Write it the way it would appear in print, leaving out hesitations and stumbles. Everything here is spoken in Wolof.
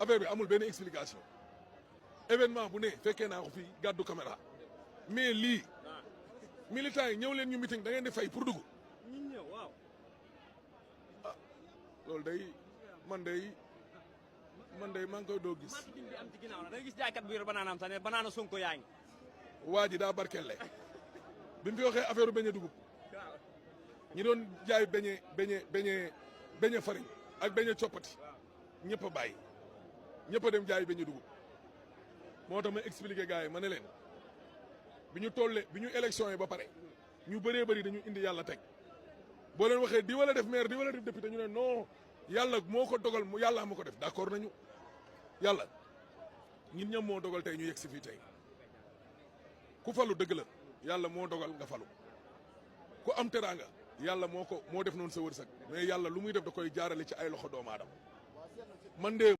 affaire bi amul benn explication événement bu ne fekkee naa ko fii gàddu caméra mais lii militants yi ñëw leen ñu meeting da ngeen di fay pour dugg. waaw. ah loolu day man day maa ngi koy doo gis. marketing bi am ci ginnaaw la da nga gis jaaykat bu yor banaanaam sax ne banaana Sonko yaa ngi. waa ji daa barkelle bi mu fi waxee affaire beñe dugub ñi doon jaay beñe farine ak beñe coppati ñëpp a bàyyi ñëpp a dem jaay beñe dugub moo tax ma expliqué gars yi ma ne leen bi ñu élection yi ba pare ñu bëree bëri dañu indi yàlla teg boo leen waxee di wala def maire di wala def député ñu ne non yàlla moo ko dogal yàlla ma ko def d'accord nañu yàlla ñun ñam moo dogal tey ñu yegg si fii tey ku falu dëgg la yàlla moo dogal nga falu ku am teraanga yàlla moo def noonu sa wërsëg mais yàlla lu muy def da koy jaarale ci ay loxo doomu aadama man de